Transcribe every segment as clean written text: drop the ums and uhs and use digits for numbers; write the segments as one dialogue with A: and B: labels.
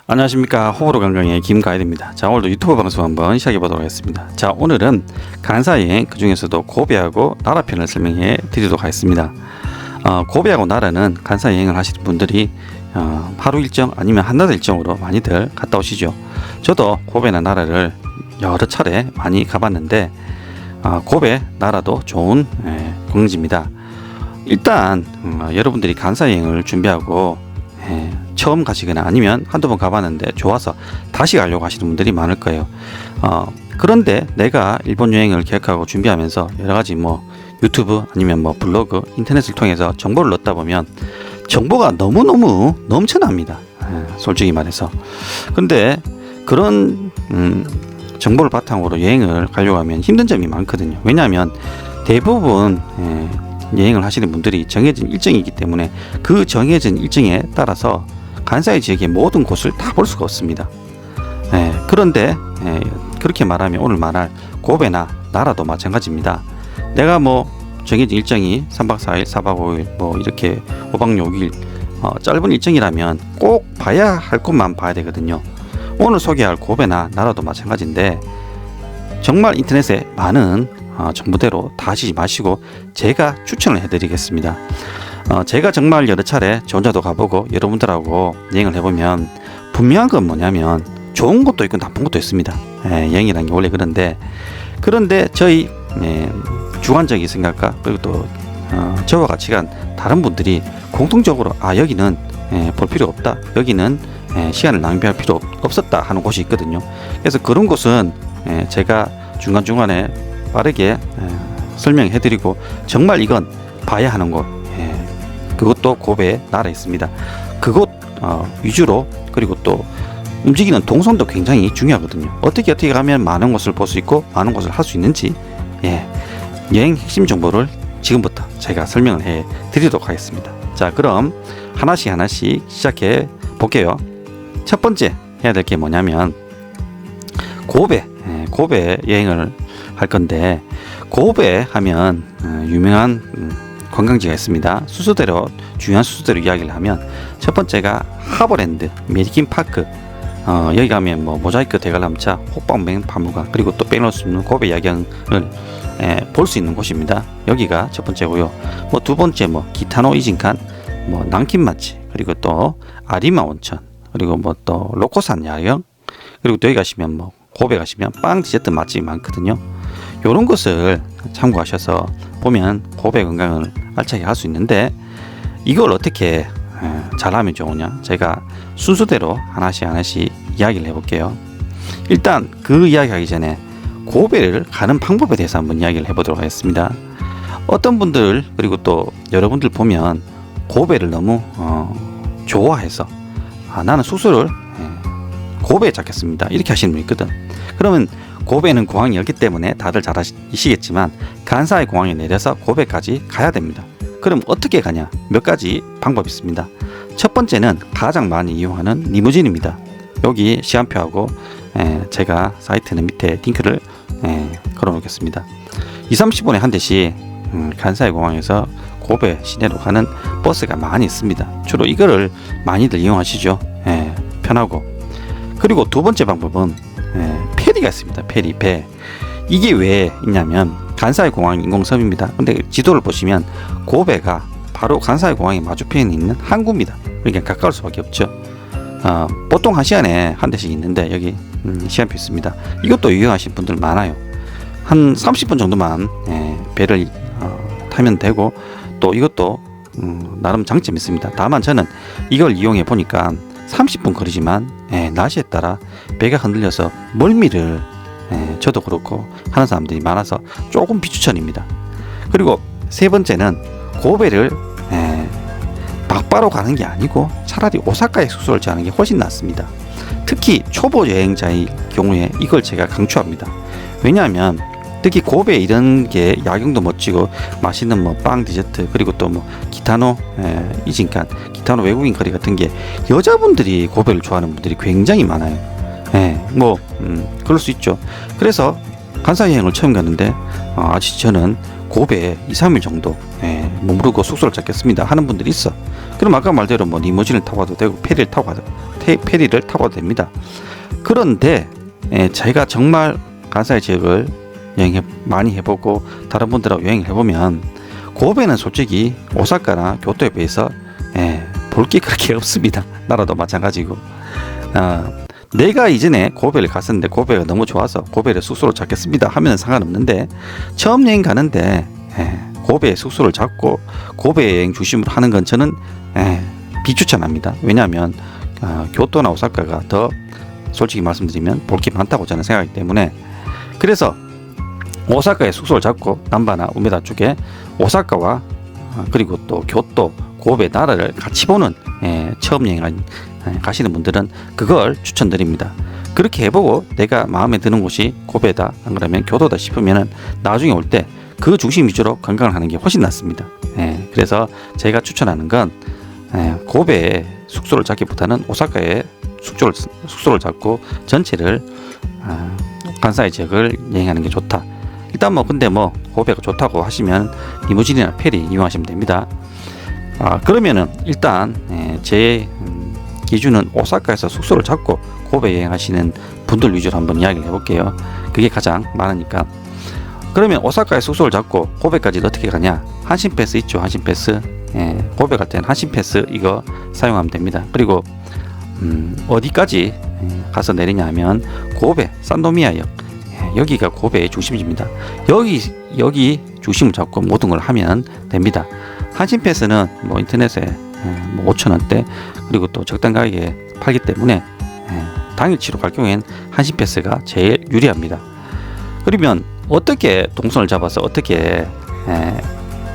A: 안녕하십니까. 호불호 관광의 김가일입니다. 자, 오늘도 유튜브 방송 한번 시작해 보도록 하겠습니다. 자, 오늘은 간사여행, 그 중에서도 고베하고 나라편을 설명해 드리도록 하겠습니다. 고베하고 나라는 간사여행을 하시는 분들이 하루 일정 아니면 한나라 일정으로 많이들 갔다 오시죠. 저도 고베나 나라를 여러 차례 많이 가봤는데 고베, 나라도 좋은 관광지입니다. 일단 여러분들이 간사여행을 준비하고 처음 가시거나 아니면 한두 번 가봤는데 좋아서 다시 가려고 하시는 분들이 많을 거예요. 그런데 내가 일본 여행을 계획하고 준비하면서 여러가지 유튜브 아니면 블로그, 인터넷을 통해서 정보를 넣다 보면 정보가 너무너무 넘쳐납니다. 솔직히 말해서. 근데 그런 정보를 바탕으로 여행을 가려고 하면 힘든 점이 많거든요. 왜냐하면 대부분 여행을 하시는 분들이 정해진 일정이기 때문에 그 정해진 일정에 따라서 간사이 지역의 모든 곳을 다 볼 수가 없습니다. 그런데 그렇게 말하면 오늘 말할 고베나 나라도 마찬가지입니다. 내가 정해진 일정이 3박 4일, 4박 5일 이렇게 5박 6일 짧은 일정이라면 꼭 봐야 할 곳만 봐야 되거든요. 오늘 소개할 고베나 나라도 마찬가지인데 정말 인터넷에 많은 정보대로 다 하시지 마시고 제가 추천을 해드리겠습니다. 제가 정말 여러 차례 저 혼자도 가보고 여러분들하고 여행을 해보면 분명한 건 뭐냐면 좋은 것도 있고 나쁜 것도 있습니다. 여행이라는 게 원래 그런데 저희 주관적인 생각과 그리고 또 저와 같이 간 다른 분들이 공통적으로 여기는 볼 필요 없다, 여기는 시간을 낭비할 필요 없었다 하는 곳이 있거든요. 그래서 그런 곳은 제가 중간중간에 빠르게 설명해드리고 정말 이건 봐야 하는 곳, 그것도 고베 나라에 있습니다. 그곳 위주로, 그리고 또 움직이는 동선도 굉장히 중요하거든요. 어떻게 가면 많은 곳을 볼 수 있고 많은 곳을 할 수 있는지 여행 핵심 정보를 지금부터 제가 설명을 해 드리도록 하겠습니다. 자, 그럼 하나씩 시작해 볼게요. 첫 번째 해야 될 게 뭐냐면 고베 여행을 할 건데, 고베 하면 유명한 관광지가 있습니다. 순서대로, 중요한 순서대로 이야기를 하면 첫 번째가 하버랜드 메리킨 파크, 여기 가면 모자이크 대관람차, 호빵맹 박물관, 그리고 또 빼놓을 수 없는 고베 야경을 볼 수 있는 곳입니다. 여기가 첫 번째고요. 두 번째 기타노 이진칸, 남킨 맛집, 그리고 또 아리마 온천, 그리고 또 로코산 야경, 그리고 또 여기 가시면 고베 가시면 빵 디저트 맛집이 많거든요. 요런 것을 참고하셔서 보면 고베 관광을 알차게 할 수 있는데, 이걸 어떻게 잘하면 좋으냐, 제가 순서대로 하나씩 이야기를 해볼게요. 일단 그 이야기하기 전에 고베를 가는 방법에 대해서 한번 이야기를 해보도록 하겠습니다. 어떤 분들, 그리고 또 여러분들 보면 고베를 너무 좋아해서 나는 숙소를 고베에 잡겠습니다, 이렇게 하시는 분이 있거든. 그러면 고베는 공항이 없기 때문에 다들 잘 아시겠지만 간사이 공항에 내려서 고베까지 가야 됩니다. 그럼 어떻게 가냐? 몇 가지 방법이 있습니다. 첫 번째는 가장 많이 이용하는 리무진입니다. 여기 시간표하고 제가 사이트는 밑에 링크를 걸어 놓겠습니다. 20-30분에 한 대씩 간사이 공항에서 고베 시내로 가는 버스가 많이 있습니다. 주로 이거를 많이들 이용하시죠. 편하고. 그리고 두 번째 방법은 페리가 있습니다. 배. 이게 왜 있냐면 간사이 공항 인공섬입니다. 근데 지도를 보시면 고베가 바로 간사이 공항의 마주편에 있는 항구입니다. 그러니까 가까울 수밖에 없죠. 보통 한 시간에 한 대씩 있는데 여기 시간표 있습니다. 이것도 이용하시는 분들 많아요. 한 30분 정도만 배를 타면 되고, 또 이것도 나름 장점이 있습니다. 다만 저는 이걸 이용해 보니까 30분 거리지만 날씨에 따라 배가 흔들려서 멀미를 저도 그렇고 하는 사람들이 많아서 조금 비추천입니다. 그리고 세 번째는 고베를 막바로 가는 게 아니고 차라리 오사카에 숙소를 잡는 게 훨씬 낫습니다. 특히 초보 여행자의 경우에 이걸 제가 강추합니다. 왜냐하면 특히 고베 이런 게 야경도 멋지고 맛있는 빵 디저트, 그리고 또 기타노 이진칸, 기타노 외국인 거리 같은 게 여자분들이 고베를 좋아하는 분들이 굉장히 많아요. 그럴 수 있죠. 그래서 간사 여행을 처음 갔는데 아직 저는 고베에 2-3일 정도 머무르고 숙소를 잡겠습니다 하는 분들이 있어. 그럼 아까 말대로 리무진을 타고 가도 되고 페리를 타고 가도 페리를 타고 됩니다. 그런데 제가 정말 간사이 지역을 많이 해보고 다른 분들하고 여행을 해보면 고베는 솔직히 오사카나 교토에 비해서 볼 게 그렇게 없습니다. 나라도 마찬가지고. 내가 이전에 고베를 갔었는데 고베가 너무 좋아서 고베를 숙소로 잡겠습니다 하면 상관없는데, 처음 여행 가는데 고베에 숙소를 잡고 고베 여행 중심으로 하는 건 저는 비추천합니다. 왜냐하면 교토나 오사카가 더 솔직히 말씀드리면 볼 게 많다고 저는 생각하기 때문에. 그래서 오사카에 숙소를 잡고 남바나 우메다 쪽에 오사카와 그리고 또 교토, 고베 나라를 같이 보는 처음 여행 가시는 분들은 그걸 추천드립니다. 그렇게 해보고 내가 마음에 드는 곳이 고베다 안 그러면 교토다 싶으면은 나중에 올 때 그 중심 위주로 관광을 하는 게 훨씬 낫습니다. 그래서 제가 추천하는 건 고베에 숙소를 잡기보다는 오사카에 숙소를 잡고 전체를 간사이 지역을 여행하는 게 좋다. 일단 근데 고베가 좋다고 하시면 리무진이나 페리 이용하시면 됩니다. 그러면은 일단 제 기준은 오사카에서 숙소를 잡고 고베 여행하시는 분들 위주로 한번 이야기를 해볼게요. 그게 가장 많으니까. 그러면 오사카에 숙소를 잡고 고베까지 어떻게 가냐? 한신패스 있죠. 한신패스. 고베 갈 때는 한신패스 이거 사용하면 됩니다. 그리고 어디까지 가서 내리냐 하면 고베 산도미야역, 여기가 고베의 중심지입니다. 여기 중심을 잡고 모든 걸 하면 됩니다. 한신패스는 인터넷에 5,000원대 그리고 또 적당 가격에 팔기 때문에 당일치로 갈 경우엔 한신패스가 제일 유리합니다. 그러면 어떻게 동선을 잡아서 어떻게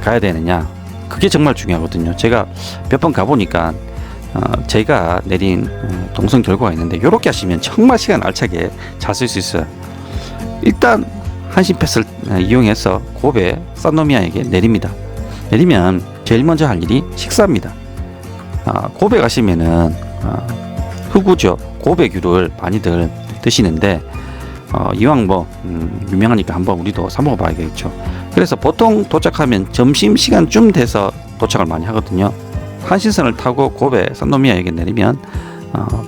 A: 가야 되느냐, 그게 정말 중요하거든요. 제가 몇 번 가보니까 제가 내린 동선 결과가 있는데 이렇게 하시면 정말 시간 알차게 잘 쓸 수 있어요. 일단 한신패스를 이용해서 고베 산노미야에게 내립니다. 내리면 제일 먼저 할 일이 식사입니다. 고베 가시면은 흑우죠. 고베규를 많이들 드시는데 이왕 유명하니까 한번 우리도 사 먹어봐야겠죠. 그래서 보통 도착하면 점심시간쯤 돼서 도착을 많이 하거든요. 한신선을 타고 고베 산노미야역에 내리면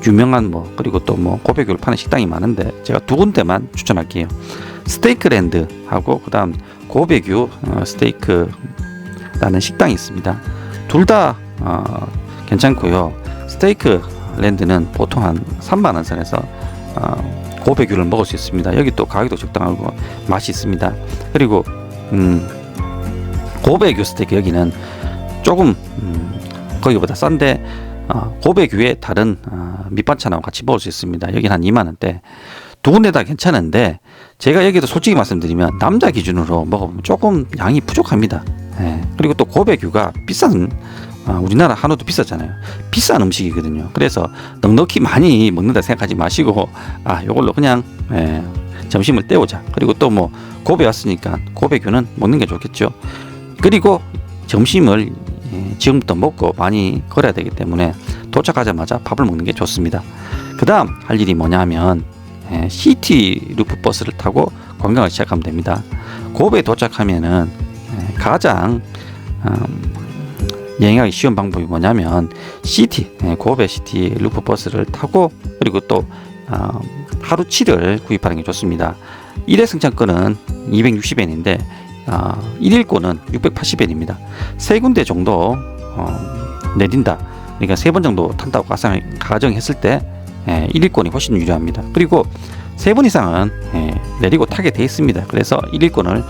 A: 유명한 그리고 또 고베규를 파는 식당이 많은데 제가 두 군데만 추천할게요. 스테이크랜드하고 그 다음 고베규 스테이크라는 식당이 있습니다. 둘 다 괜찮고요. 스테이크랜드는 보통 한 3만원 선에서 고베규를 먹을 수 있습니다. 여기 또 가격도 적당하고 맛이 있습니다. 그리고 고베규 스테이크 여기는 조금 거기보다 싼데 고베규에 다른 밑반찬하고 같이 먹을 수 있습니다. 여기는 한 2만원대. 두 군데 다 괜찮은데 제가 여기도 솔직히 말씀드리면 남자 기준으로 먹어보면 조금 양이 부족합니다. 그리고 또 고베규가 비싼 우리나라 한우도 비싸잖아요. 비싼 음식이거든요. 그래서 넉넉히 많이 먹는다 생각하지 마시고 요걸로 그냥 점심을 때우자. 그리고 또 고베 왔으니까 고베규는 먹는 게 좋겠죠. 그리고 점심을 지금부터 먹고 많이 걸어야 되기 때문에 도착하자마자 밥을 먹는 게 좋습니다. 그 다음 할 일이 뭐냐 하면 시티 루프 버스를 타고 관광을 시작하면 됩니다. 고베에 도착하면은 가장 여행하기 쉬운 방법이 뭐냐면 고베 시티 루프 버스를 타고 그리고 또 하루 7을 구입하는 게 좋습니다. 1회 승차권은 260엔인데 1일권은 680엔입니다. 세 군데 정도 내린다. 그러니까 3번 정도 탄다고 가정했을 때 1일권이 훨씬 유리합니다. 그리고 3번 이상은 내리고 타게 돼 있습니다. 그래서 1일권을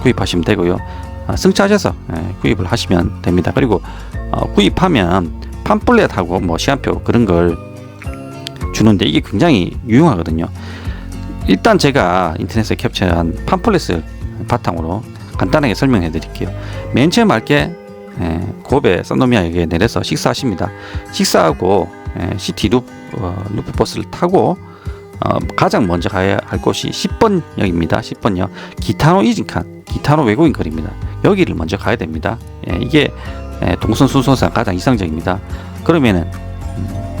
A: 구입하시면 되고요. 승차하셔서 구입을 하시면 됩니다. 그리고 구입하면 팜플렛하고 시간표 그런 걸 주는데 이게 굉장히 유용하거든요. 일단 제가 인터넷에 캡처한 팜플렛을 바탕으로 간단하게 설명해 드릴게요. 맨 처음 할게 고베 산노미야역에 내려서 식사하십니다. 식사하고 시티 루프 버스를 타고 가장 먼저 가야 할 곳이 10번역입니다. 10번역 기타노 이진칸, 기타노 외국인 거리입니다. 여기를 먼저 가야 됩니다. 이게 동선 순서상 가장 이상적입니다. 그러면은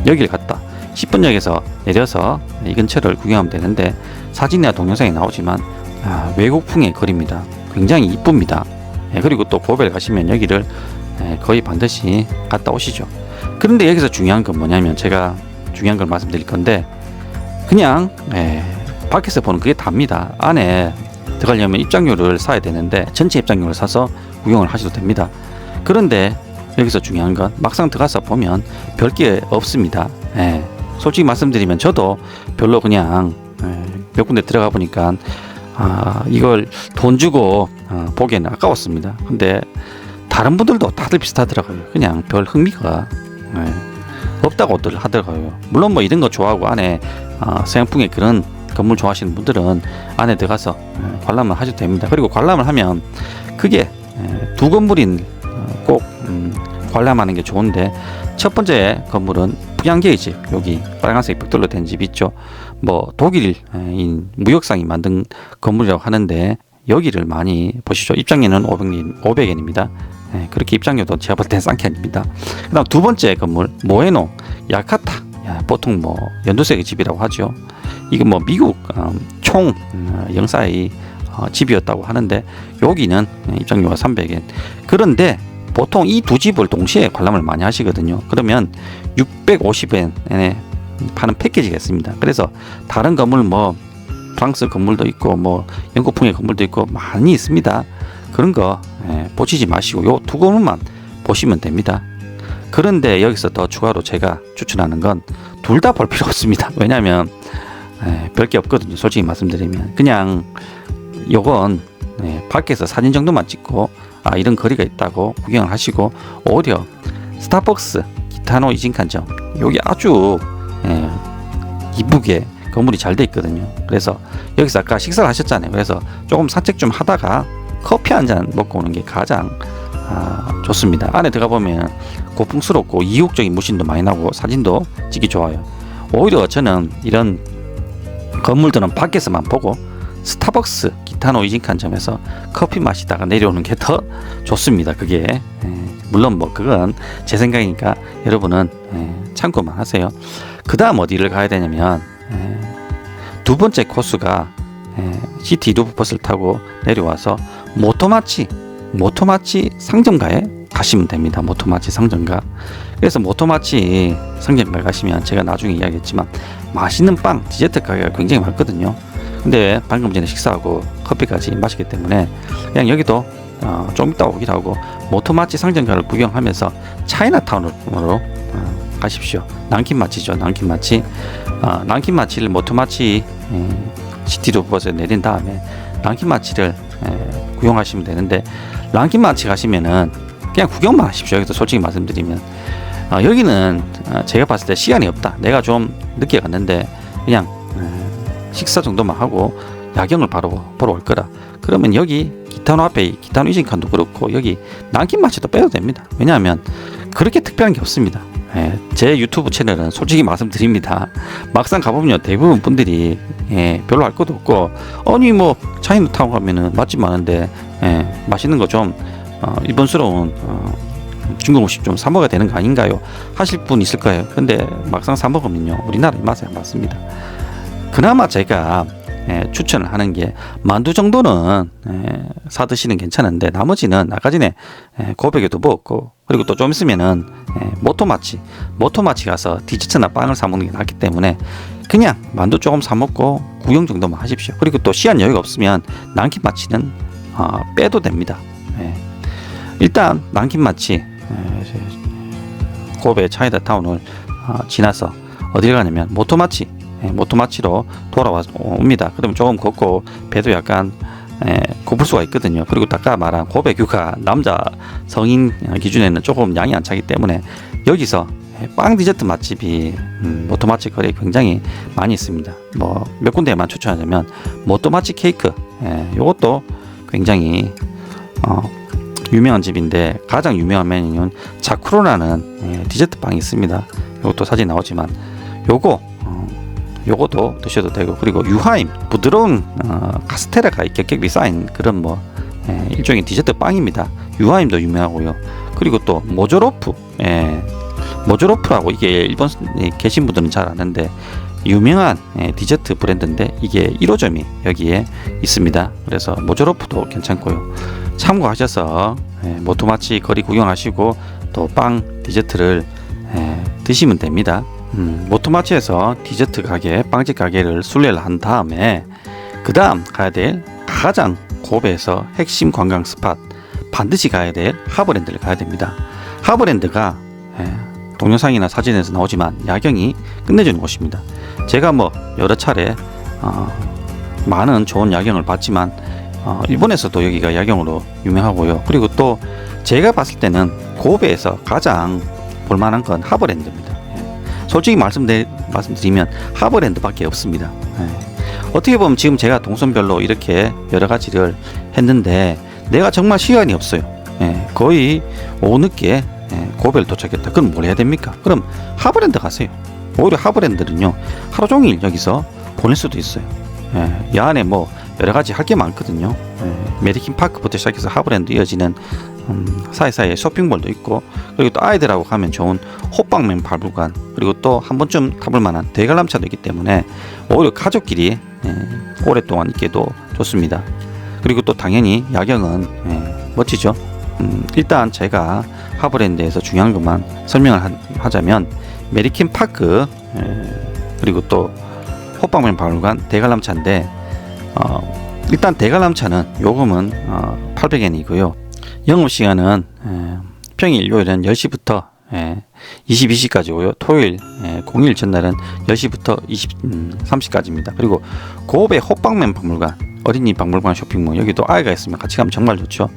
A: 여기를 갔다 10번역에서 내려서 이 근처를 구경하면 되는데 사진이나 동영상이 나오지만 외국풍의 거리입니다. 굉장히 이쁩니다. 그리고 또 고베를 가시면 여기를 거의 반드시 갔다 오시죠. 그런데 여기서 중요한 건 뭐냐면 제가 중요한 걸 말씀드릴 건데, 그냥 밖에서 보는 그게 답니다. 안에 들어가려면 입장료를 사야 되는데 전체 입장료를 사서 구경을 하셔도 됩니다. 그런데 여기서 중요한 건 막상 들어가서 보면 별게 없습니다. 솔직히 말씀드리면 저도 별로 그냥 몇 군데 들어가 보니까 이걸 돈 주고 보기에는 아까웠습니다. 근데 다른 분들도 다들 비슷하더라고요. 그냥 별 흥미가 없다고들 하더라고요. 물론 뭐 이런 거 좋아하고 안에 서양풍의 그런 건물 좋아하시는 분들은 안에 들어가서 관람을 하셔도 됩니다. 그리고 관람을 하면 그게 두 건물인 꼭 관람하는 게 좋은데, 첫 번째 건물은 북양계의 집, 여기 빨간색 벽돌로 된 집 있죠. 뭐 독일인 무역상이 만든 건물이라고 하는데 여기를 많이 보시죠. 입장료는 500엔입니다. 그렇게 입장료도 제가 볼 땐 싼 게 아닙니다. 그 다음 두 번째 건물 모에노 야카타, 보통 뭐 연두색의 집이라고 하죠. 이거 뭐 미국 총 영사의 집이었다고 하는데 여기는 입장료가 300엔. 그런데 보통 이 두 집을 동시에 관람을 많이 하시거든요. 그러면 650엔에 파는 패키지가 있습니다. 그래서 다른 건물 뭐 프랑스 건물도 있고 뭐 영국풍의 건물도 있고 많이 있습니다. 그런 거 보시지 마시고 요 두 건물만 보시면 됩니다. 그런데 여기서 더 추가로 제가 추천하는 건 둘 다 볼 필요 없습니다. 왜냐하면 별게 없거든요. 솔직히 말씀드리면 그냥 요건 밖에서 사진 정도만 찍고 이런 거리가 있다고 구경을 하시고, 오히려 스타벅스 기타노 이진칸점 여기 아주 이쁘게 건물이 잘 돼 있거든요. 그래서 여기서 아까 식사를 하셨잖아요. 그래서 조금 산책 좀 하다가 커피 한 잔 먹고 오는 게 가장 좋습니다. 안에 들어가 보면 고풍스럽고 이국적인 무신도 많이 나고 사진도 찍기 좋아요. 오히려 저는 이런 건물들은 밖에서만 보고 스타벅스 기타노 이진칸점에서 커피 마시다가 내려오는 게 더 좋습니다. 그게 물론 뭐 그건 제 생각이니까 여러분은 참고만 하세요. 그 다음 어디를 가야 되냐면 두 번째 코스가 시티 루프 버스를 타고 내려와서 모토마치 상점가에 가시면 됩니다. 모토마치 상점가. 그래서 모토마치 상점가 가시면 제가 나중에 이야기했지만 맛있는 빵, 디저트 가게가 굉장히 많거든요. 근데 방금 전에 식사하고 커피까지 마시기 때문에 그냥 여기도 좀 이따 오기로 하고 모토마치 상점가를 구경하면서 차이나타운으로 가십시오. 난킨마치죠. 난킨마치를 모토마치 시티로 버스에 내린 다음에 난킨마치를 구경하시면 되는데, 난킨마치 가시면은 그냥 구경만 하십시오. 여기서 솔직히 말씀드리면 여기는 제가 봤을 때 시간이 없다, 내가 좀 늦게 갔는데 그냥 식사 정도만 하고 야경을 바로 보러 올 거라, 그러면 여기 기타노 앞에 기타노 이진칸도 그렇고 여기 난킨마치도 빼도 됩니다. 왜냐하면 그렇게 특별한 게 없습니다. 제 유튜브 채널은 솔직히 말씀드립니다. 막상 가보면 대부분 분들이 별로 할 것도 없고, 아니 뭐 차이나타운 가면은 맛집 많은데 맛있는 거 좀 일본스러운 중국 음식 좀 사 먹어야 되는 거 아닌가요? 하실 분 있을 거예요. 근데 막상 사 먹으면요 우리나라 입맛에 안 맞습니다. 그나마 제가 추천을 하는 게 만두 정도는 사 드시는 괜찮은데, 나머지는 아까 전에 고백에도 먹었고, 그리고 또 좀 있으면은 모토마치 가서 디저트나 빵을 사 먹는 게 낫기 때문에 그냥 만두 조금 사 먹고 구경 정도만 하십시오. 그리고 또 시간 여유가 없으면 난킨마치는 빼도 됩니다. 일단 난킨마치 고베 차이나타운을 지나서 어디를 가냐면 모토마치로 돌아옵니다. 그러면 조금 걷고 배도 약간 고플 수가 있거든요. 그리고 아까 말한 고베 규가 남자 성인 기준에는 조금 양이 안 차기 때문에 여기서 빵 디저트 맛집이 모토마치 거리에 굉장히 많이 있습니다. 뭐 몇 군데만 추천하자면 모토마치 케이크, 이것도 굉장히 유명한 집인데, 가장 유명한 메뉴는 자쿠로라는 디저트 빵이 있습니다. 이것도 사진 나오지만 요것도 드셔도 되고, 그리고 유하임 부드러운 카스테라가 겹겹이 쌓인 그런 뭐 일종의 디저트 빵입니다. 유하임도 유명하고요. 그리고 또 모조로프라고, 이게 일본에 계신 분들은 잘 아는데 유명한 디저트 브랜드인데 이게 1호점이 여기에 있습니다. 그래서 모조로프도 괜찮고요. 참고하셔서 모토마치 거리 구경하시고 또 빵 디저트를 드시면 됩니다. 모토마치에서 디저트 가게, 빵집 가게를 순례를 한 다음에 그 다음 가야 될 가장 고베에서 핵심 관광 스팟, 반드시 가야 될 하버랜드를 가야 됩니다. 하버랜드가 동영상이나 사진에서 나오지만 야경이 끝내주는 곳입니다. 제가 뭐 여러 차례 많은 좋은 야경을 봤지만 일본에서도 여기가 야경으로 유명하고요. 그리고 또 제가 봤을 때는 고베에서 가장 볼만한 건 하버랜드입니다. 솔직히 말씀드리면 하버랜드밖에 없습니다. 어떻게 보면 지금 제가 동선별로 이렇게 여러 가지를 했는데 내가 정말 시간이 없어요. 거의 오후 늦게 고베를 도착했다. 그럼 뭘 해야 됩니까? 그럼 하버랜드 가세요. 오히려 하버랜드는요 하루 종일 여기서 보낼 수도 있어요. 이 안에 뭐 여러 가지 할 게 많거든요. 메리킨 파크부터 시작해서 하버랜드 이어지는 사이사이에 쇼핑몰도 있고, 그리고 또 아이들하고 가면 좋은 호빵맨 박물관, 그리고 또 한 번쯤 타볼 만한 대관람차도 있기 때문에 오히려 가족끼리 오랫동안 있기도 좋습니다. 그리고 또 당연히 야경은 멋지죠. 일단 제가 하버랜드에서 중요한 것만 설명을 하자면 메리킨 파크, 그리고 또 호빵맨 박물관, 대관람차인데 일단 대관람차는 요금은 800엔이고요. 영업시간은 평일 일요일은 10시부터 22시까지고요. 토요일 공휴일 전날은 10시부터 23시까지입니다. 그리고 고베 호빵맨 박물관, 어린이 박물관 쇼핑몰, 여기도 아이가 있으면 같이 가면 정말 좋죠.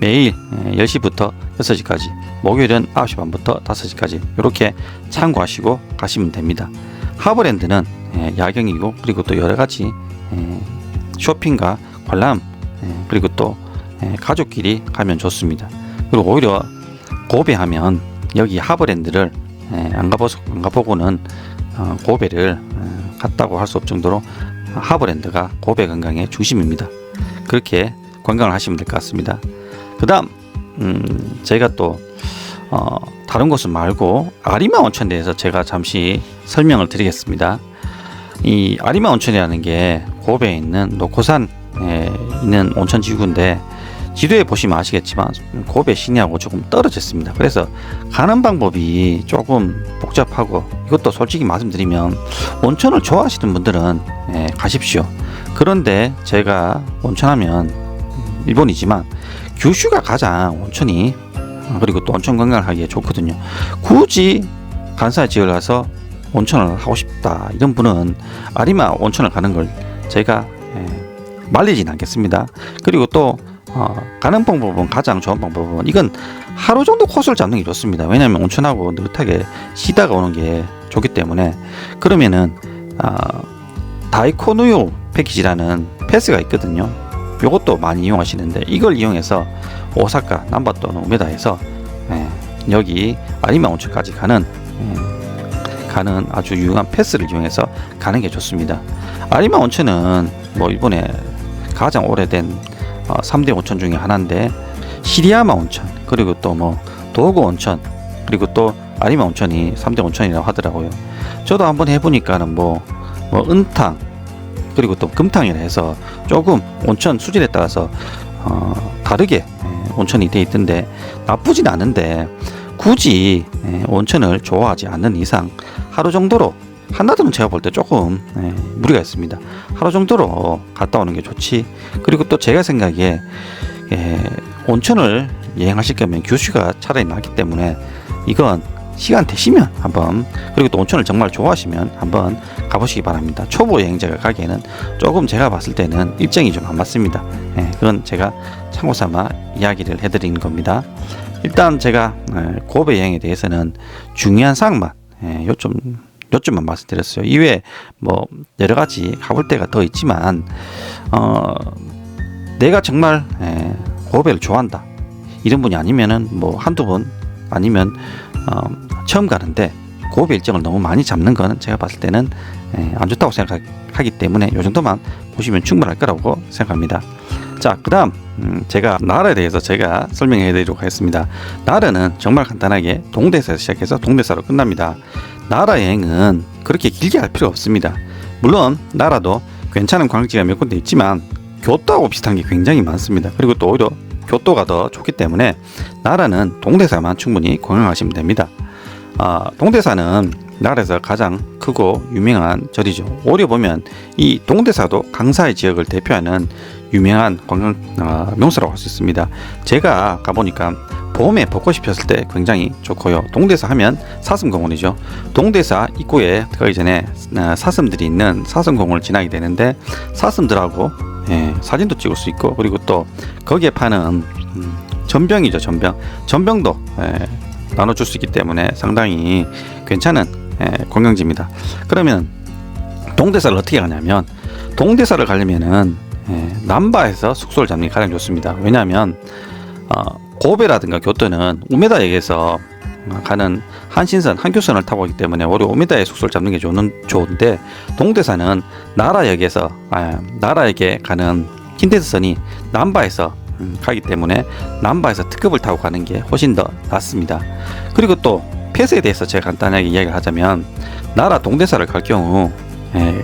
A: 매일 10시부터 6시까지, 목요일은 9시 반부터 5시까지 이렇게 참고하시고 가시면 됩니다. 하버랜드는 야경이고, 그리고 또 여러가지 쇼핑과 관람, 그리고 또 가족끼리 가면 좋습니다. 그리고 오히려 고베 하면 여기 하버랜드를 안 가보고는 고베를 갔다고 할 수 없을 정도로 하버랜드가 고베 관광의 중심입니다. 그렇게 관광을 하시면 될 것 같습니다. 그 다음 제가 또 다른 곳은 말고 아리마 온천에 대해서 제가 잠시 설명을 드리겠습니다. 이 아리마 온천이라는 게 고베에 있는 노코산에 있는 온천 지구인데, 지도에 보시면 아시겠지만 고베 시내하고 조금 떨어져 있습니다. 그래서 가는 방법이 조금 복잡하고, 이것도 솔직히 말씀드리면 온천을 좋아하시는 분들은 가십시오. 그런데 제가 온천하면 일본이지만 규슈가 가장 온천이, 그리고 또 온천 관광을 하기에 좋거든요. 굳이 간사이 지역을 가서 온천을 하고 싶다 이런 분은 아리마 온천을 가는 걸 제가 말리진 않겠습니다. 그리고 또 가는 방법은, 가장 좋은 방법은, 이건 하루 정도 코스를 잡는 게 좋습니다. 왜냐하면 온천하고 느긋하게 쉬다가 오는 게 좋기 때문에. 그러면은 다이코누요 패키지라는 패스가 있거든요. 요것도 많이 이용하시는데, 이걸 이용해서 오사카, 남바 또는 우메다에서 여기 아리마 온천까지 가는 아주 유용한 패스를 이용해서 가는 게 좋습니다. 아리마 온천은 뭐 일본의 가장 오래된 3대 온천 중에 하나인데, 시리야마 온천, 그리고 또 뭐 도구 온천, 그리고 또 아리마 온천이 3대 온천이라고 하더라고요. 저도 한번 해보니까는 뭐 은탕, 그리고 또 금탕이라 해서 조금 온천 수질에 따라서 다르게 온천이 돼 있던데 나쁘진 않은데, 굳이 온천을 좋아하지 않는 이상 하루 정도로, 한나들은 제가 볼 때 조금 무리가 있습니다. 하루 정도로 갔다 오는 게 좋지. 그리고 또 제가 생각에 온천을 여행하실 거면 규슈가 차라리 낫기 때문에 이건 시간 되시면 한번, 그리고 또 온천을 정말 좋아하시면 한번 가보시기 바랍니다. 초보 여행자가 가기에는 조금 제가 봤을 때는 일정이 좀 안 맞습니다. 그건 제가 참고 삼아 이야기를 해드리는 겁니다. 일단 제가 고베 여행에 대해서는 중요한 사항만 요점만 말씀드렸어요. 이외에 뭐 여러 가지 가볼 데가 더 있지만 내가 정말 고베를 좋아한다 이런 분이 아니면은 뭐 한두 번 아니면 처음 가는데 고베 일정을 너무 많이 잡는 거는 제가 봤을 때는 안 좋다고 생각하기 때문에 이 정도만 보시면 충분할 거라고 생각합니다. 자, 그 다음 제가 나라에 대해서 제가 설명해 드리도록 하겠습니다. 나라는 정말 간단하게 동대에서 시작해서 동대사로 끝납니다. 나라 여행은 그렇게 길게 할 필요 없습니다. 물론 나라도 괜찮은 관광지가 몇 군데 있지만 교토하고 비슷한 게 굉장히 많습니다. 그리고 또 오히려 교토가 더 좋기 때문에 나라는 동대사만 충분히 관광하시면 됩니다. 동대사는 나라에서 가장 크고 유명한 절이죠. 오려 보면 이 동대사도 강사의 지역을 대표하는 유명한 관광 명소라고 할 수 있습니다. 제가 가보니까 봄에 벚꽃이 폈을 때 굉장히 좋고요. 동대사 하면 사슴공원이죠. 동대사 입구에 들어가기 전에 사슴들이 있는 사슴공원을 지나게 되는데 사슴들하고 사진도 찍을 수 있고, 그리고 또 거기에 파는 전병이죠. 전병도 나눠줄 수 있기 때문에 상당히 괜찮은 관광지입니다. 그러면 동대사를 어떻게 가냐면, 동대사를 가려면은 남바에서 숙소를 잡는 게 가장 좋습니다. 왜냐하면 고베라든가 교토는 우메다역에서 가는 한신선, 한교선을 타고 오기 때문에 오히려 우메다에 숙소를 잡는 게 좋은데, 동대사는 나라역에 가는 긴테스선이 남바에서 가기 때문에 남바에서 특급을 타고 가는 게 훨씬 더 낫습니다. 그리고 또 패스에 대해서 제가 간단하게 이야기를 하자면, 나라 동대사를 갈 경우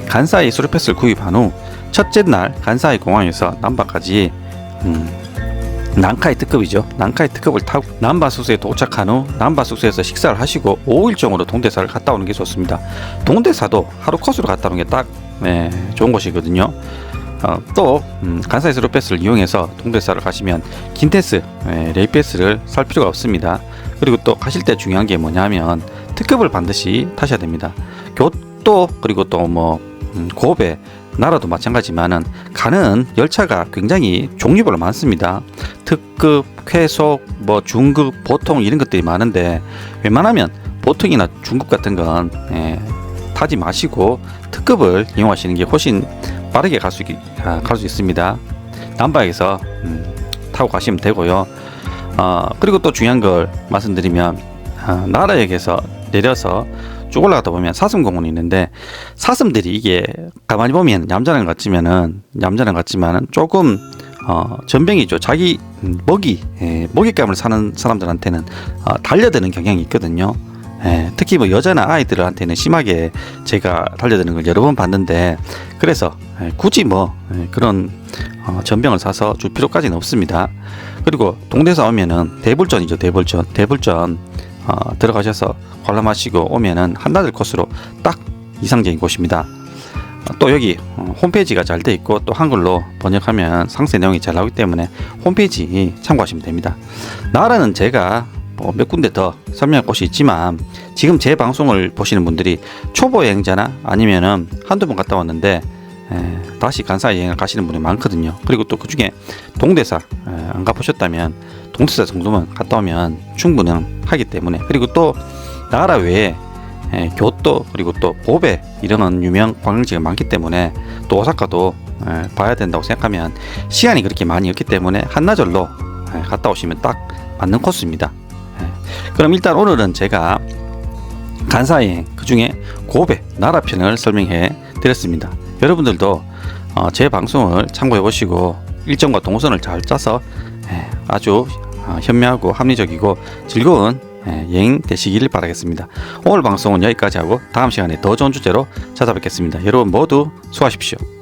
A: 간사이 수료패스를 구입한 후 첫째 날 간사이 공항에서 남바까지 난카이 특급이죠. 난카이 특급을 타고 남바 숙소에 도착한 후 남바 숙소에서 식사를 하시고 5일정으로 동대사를 갔다 오는 게 좋습니다. 동대사도 하루 코스로 갔다 오는 게 딱 좋은 곳이거든요. 또 간사이 수료패스를 이용해서 동대사를 가시면 긴테스 레이패스를 살 필요가 없습니다. 그리고 또 가실 때 중요한 게 뭐냐면 특급을 반드시 타셔야 됩니다. 교토 그리고 또 고베 나라도 마찬가지지만은 가는 열차가 굉장히 종류별로 많습니다. 특급, 쾌속, 중급, 보통 이런 것들이 많은데 웬만하면 보통이나 중급 같은 건 타지 마시고 특급을 이용하시는 게 훨씬 빠르게 갈 수 있습니다. 남바에서 타고 가시면 되고요. 그리고 또 중요한 걸 말씀드리면 나라역에서 내려서 쭉 올라가다 보면 사슴공원이 있는데, 사슴들이 이게 가만히 보면 얌전한 것 같지만은 조금 전병이죠. 자기 먹잇감을 사는 사람들한테는 달려드는 경향이 있거든요. 특히 여자나 아이들한테는 심하게 제가 달려드는 걸 여러 번 봤는데, 그래서 굳이 그런 전병을 사서 줄 필요까지는 없습니다. 그리고 동대사 오면은 대불전이죠. 대불전 들어가셔서 관람하시고 오면은 한나절 코스로 딱 이상적인 곳입니다. 또 여기 홈페이지가 잘 돼 있고 또 한글로 번역하면 상세 내용이 잘 나오기 때문에 홈페이지 참고하시면 됩니다. 나라는 제가 몇 군데 더 설명할 곳이 있지만, 지금 제 방송을 보시는 분들이 초보 여행자나 아니면은 한두 번 갔다 왔는데 다시 간사 여행을 가시는 분이 많거든요. 그리고 또 그 중에 동대사 안 가보셨다면 동대사 정도만 갔다 오면 충분하기 때문에, 그리고 또 나라 외에 교토 그리고 또 고베 이런 유명 관광지가 많기 때문에 또 오사카도 봐야 된다고 생각하면 시간이 그렇게 많이 없기 때문에 한나절로 갔다 오시면 딱 맞는 코스입니다. 그럼 일단 오늘은 제가 간사여행 그 중에 고베 나라편을 설명해 드렸습니다. 여러분들도 제 방송을 참고해 보시고 일정과 동선을 잘 짜서 아주 현명하고 합리적이고 즐거운 여행 되시길 바라겠습니다. 오늘 방송은 여기까지 하고 다음 시간에 더 좋은 주제로 찾아뵙겠습니다. 여러분 모두 수고하십시오.